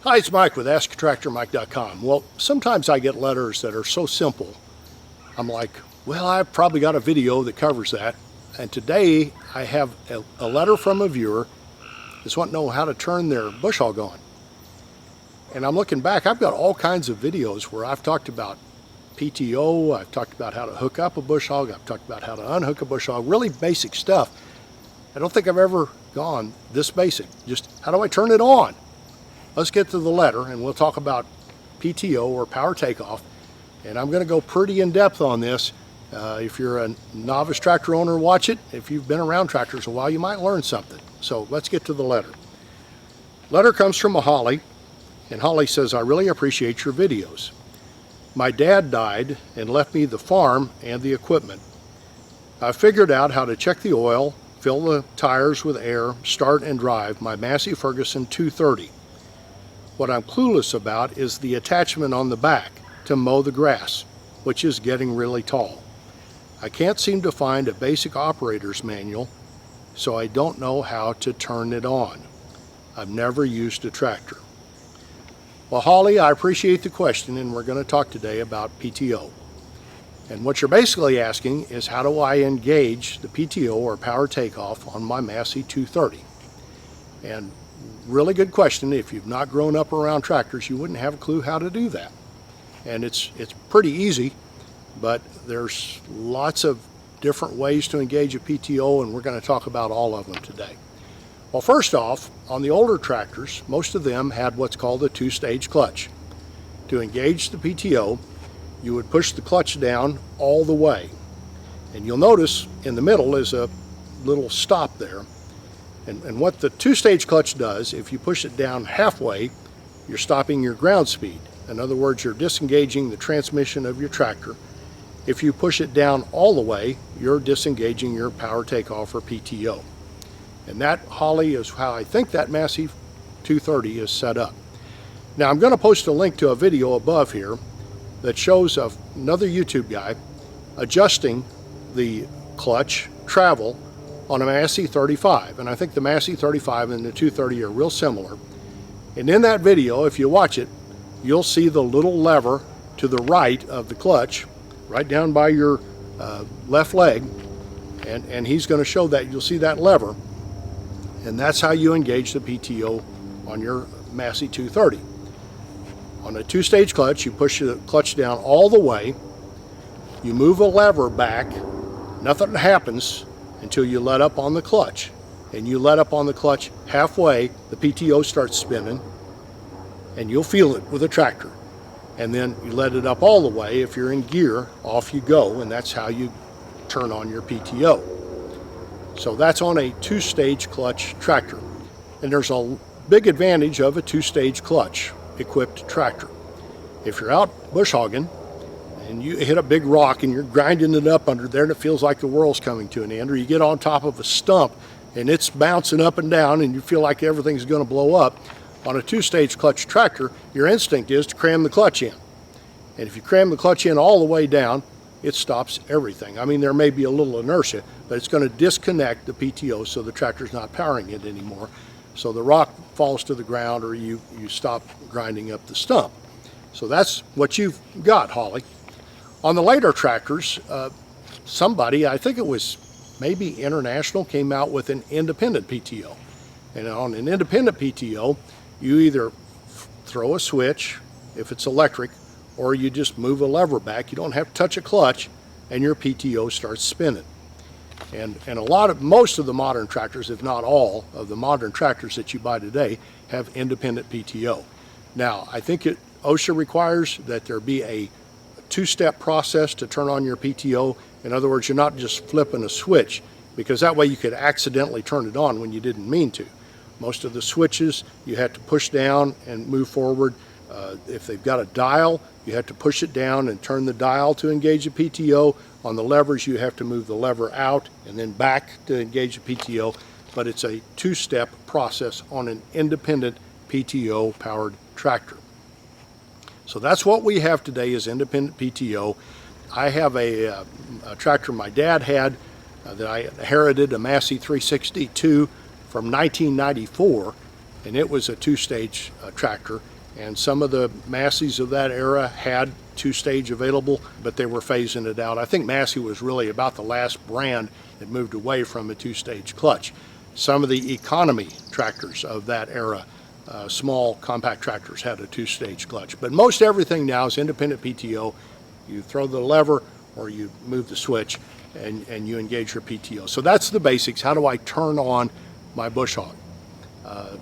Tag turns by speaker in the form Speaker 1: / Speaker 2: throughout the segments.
Speaker 1: Hi, it's Mike with AskTractorMike.com. Well, sometimes I get letters that are so simple, I'm like, well, I've probably got a video that covers that. And today I have a letter from a viewer that's wanting to know how to turn their bush hog on. And I'm looking back, I've got all kinds of videos where I've talked about PTO, I've talked about how to hook up a bush hog, I've talked about how to unhook a bush hog, really basic stuff. I don't think I've ever gone this basic. Just how do I turn it on? Let's get to the letter and we'll talk about PTO or power takeoff. And I'm going to go pretty in depth on this. If you're a novice tractor owner, watch it. If you've been around tractors a while, you might learn something. So let's get to the letter. Letter comes from a Holly, and Holly says, I really appreciate your videos. My dad died and left me the farm and the equipment. I figured out how to check the oil, fill the tires with air, start and drive my Massey Ferguson 230. What I'm clueless about is the attachment on the back to mow the grass, which is getting really tall. I can't seem to find a basic operator's manual, so I don't know how to turn it on. I've never used a tractor. Well, Holly, I appreciate the question, and we're going to talk today about PTO. And what you're basically asking is, how do I engage the PTO or power takeoff on my Massey 230? And really good question. If you've not grown up around tractors, you wouldn't have a clue how to do that. And it's pretty easy, but there's lots of different ways to engage a PTO, and we're going to talk about all of them today. Well, first off, on the older tractors, most of them had what's called a two-stage clutch. To engage the PTO, you would push the clutch down all the way. And you'll notice in the middle is a little stop there. And what the two-stage clutch does, if you push it down halfway, you're stopping your ground speed. In other words, you're disengaging the transmission of your tractor. If you push it down all the way, you're disengaging your power takeoff or PTO. And that, Holly, is how I think that Massey 230 is set up. Now, I'm going to post a link to a video above here that shows another YouTube guy adjusting the clutch travel on a Massey 35, and I think the Massey 35 and the 230 are real similar. And in that video, if you watch it, you'll see the little lever to the right of the clutch, right down by your left leg, and he's going to show that. You'll see that lever, and that's how you engage the PTO on your Massey 230. On a two-stage clutch, you push the clutch down all the way, you move a lever back, nothing happens until you let up on the clutch. And you let up on the clutch halfway, the PTO starts spinning, and you'll feel it with a tractor. And then you let it up all the way. If you're in gear, off you go, and that's how you turn on your PTO. So that's on a two-stage clutch tractor. And there's a big advantage of a two-stage clutch equipped tractor. If you're out bush hogging, and you hit a big rock and you're grinding it up under there and it feels like the world's coming to an end, or you get on top of a stump and it's bouncing up and down and you feel like everything's going to blow up, on a two-stage clutch tractor, your instinct is to cram the clutch in. And if you cram the clutch in all the way down, it stops everything. I mean, there may be a little inertia, but it's going to disconnect the PTO so the tractor's not powering it anymore. So the rock falls to the ground, or you stop grinding up the stump. So that's what you've got, Holly. On the later tractors, somebody, I think it was maybe International, came out with an independent PTO. And on an independent PTO, you either throw a switch, if it's electric, or you just move a lever back. You don't have to touch a clutch, and your PTO starts spinning. And most of the modern tractors, if not all of the modern tractors that you buy today, have independent PTO. Now, I think OSHA requires that there be a two-step process to turn on your PTO. In other words, you're not just flipping a switch, because that way you could accidentally turn it on when you didn't mean to. Most of the switches you have to push down and move forward. If they've got a dial, you have to push it down and turn the dial to engage the PTO. On the levers, you have to move the lever out and then back to engage the PTO. But it's a two-step process on an independent PTO powered tractor. So that's what we have today, is independent PTO. I have a tractor my dad had that I inherited, a Massey 362 from 1994, and it was a two-stage tractor. And some of the Masseys of that era had two-stage available, but they were phasing it out. I think Massey was really about the last brand that moved away from a two-stage clutch. Some of the economy tractors of that era, small compact tractors, had a two-stage clutch. But most everything now is independent PTO. You throw the lever or you move the switch and you engage your PTO. So that's the basics. How do I turn on my bush hog?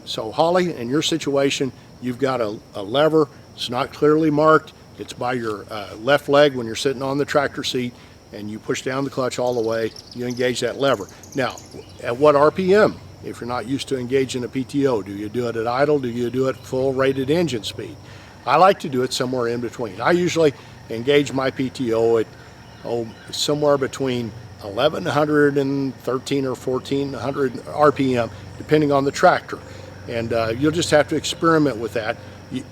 Speaker 1: So Holly, in your situation, you've got a lever. It's not clearly marked. It's by your left leg when you're sitting on the tractor seat, and you push down the clutch all the way. You engage that lever. Now, at what RPM? If you're not used to engaging a PTO, do you do it at idle? Do you do it full rated engine speed? I like to do it somewhere in between. I usually engage my PTO at somewhere between 1100 and 13 or 1400 RPM, depending on the tractor. And you'll just have to experiment with that.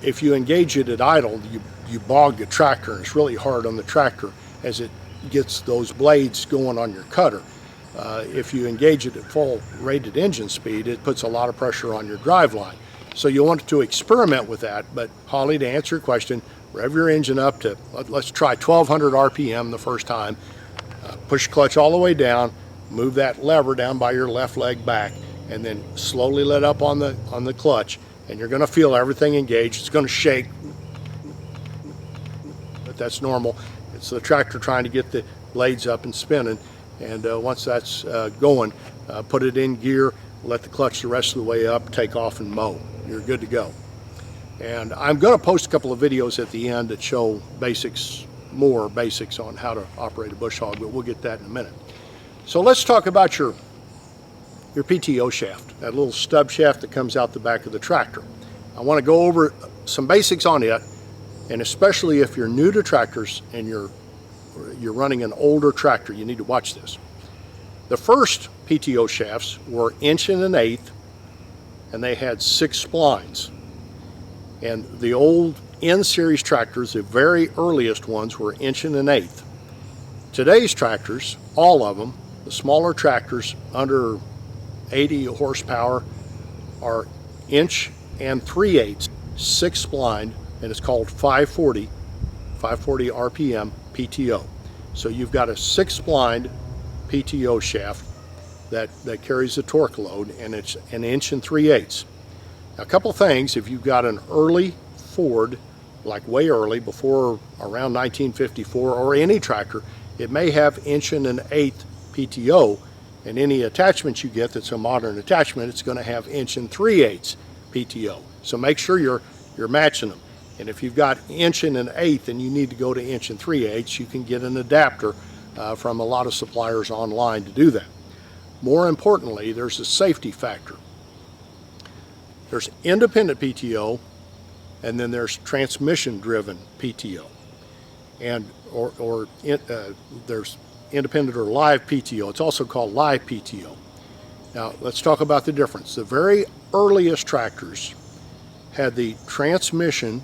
Speaker 1: If you engage it at idle, you bog the tractor, and it's really hard on the tractor as it gets those blades going on your cutter. If you engage it at full rated engine speed, it puts a lot of pressure on your drive line. So you want to experiment with that. But Holly, to answer your question, rev your engine up to, let's try 1200 RPM the first time. Push clutch all the way down, move that lever down by your left leg back, and then slowly let up on the clutch, and you're going to feel everything engaged. It's going to shake, but that's normal. It's the tractor trying to get the blades up and spinning. And once that's going, put it in gear, let the clutch the rest of the way up, take off and mow. You're good to go. And I'm going to post a couple of videos at the end that show more basics on how to operate a bush hog, but we'll get that in a minute. So let's talk about your PTO shaft, that little stub shaft that comes out the back of the tractor. I want to go over some basics on it, and especially if you're new to tractors and you're running an older tractor, you need to watch this. The first PTO shafts were 1 1/8", and they had 6 splines. And the old N-series tractors, the very earliest ones, were 1 1/8". Today's tractors, all of them, the smaller tractors under 80 horsepower, are 1 3/8", 6 splined, and it's called 540 RPM PTO. So you've got a 6 splined PTO shaft that carries the torque load, and it's 1 3/8". Now, a couple things: if you've got an early Ford, like way early, before around 1954, or any tractor, it may have 1 1/8" PTO, and any attachment you get that's a modern attachment, it's going to have 1 3/8" PTO. So make sure you're matching them. And if you've got 1 1/8" and you need to go to 1 3/8", you can get an adapter from a lot of suppliers online to do that. More importantly, there's a safety factor. There's independent PTO, and then there's transmission-driven PTO, and there's independent or live PTO. It's also called live PTO. Now let's talk about the difference. The very earliest tractors had the transmission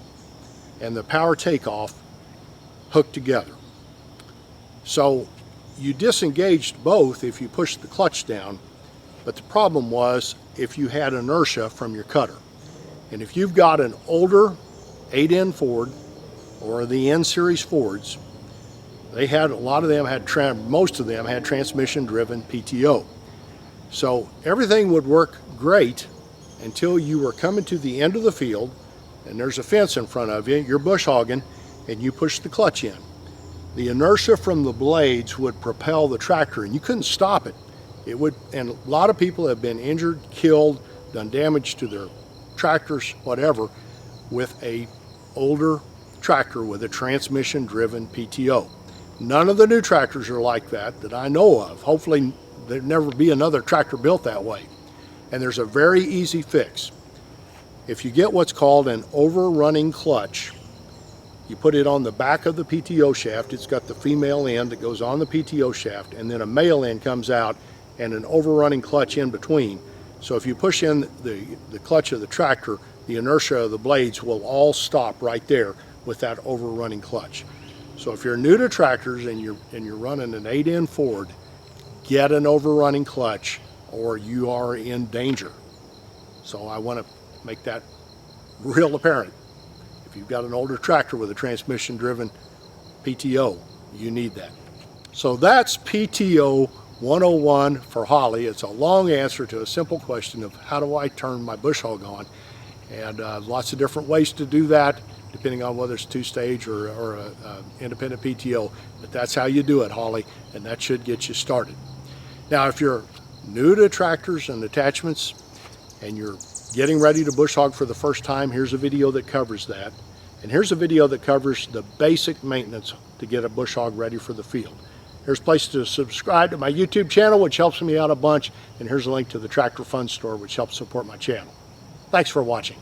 Speaker 1: and the power takeoff hooked together. So you disengaged both if you pushed the clutch down, but the problem was if you had inertia from your cutter. And if you've got an older 8N Ford or the N-series Fords, most of them had transmission-driven PTO. So everything would work great until you were coming to the end of the field, and there's a fence in front of you, you're bush hogging, and you push the clutch in. The inertia from the blades would propel the tractor, and you couldn't stop it. It would, and a lot of people have been injured, killed, done damage to their tractors, whatever, with a older tractor with a transmission-driven PTO. None of the new tractors are like that I know of. Hopefully there'll never be another tractor built that way. And there's a very easy fix. If you get what's called an overrunning clutch, you put it on the back of the PTO shaft. It's got the female end that goes on the PTO shaft, and then a male end comes out and an overrunning clutch in between. So if you push in the clutch of the tractor, the inertia of the blades will all stop right there with that overrunning clutch. So if you're new to tractors and you're running an 8N Ford, get an overrunning clutch or you are in danger. So I want to make that real apparent. If you've got an older tractor with a transmission driven PTO, you need that. So that's PTO 101 for Holly. It's a long answer to a simple question of how do I turn my bush hog on, and lots of different ways to do that depending on whether it's two-stage or a independent PTO, but that's how you do it, Holly, and that should get you started. Now if you're new to tractors and attachments and you're getting ready to bush hog for the first time, here's a video that covers that, and here's a video that covers the basic maintenance to get a bush hog ready for the field. Here's a place to subscribe to my YouTube channel, which helps me out a bunch, and here's a link to the Tractor Fund Store, which helps support my channel. Thanks for watching.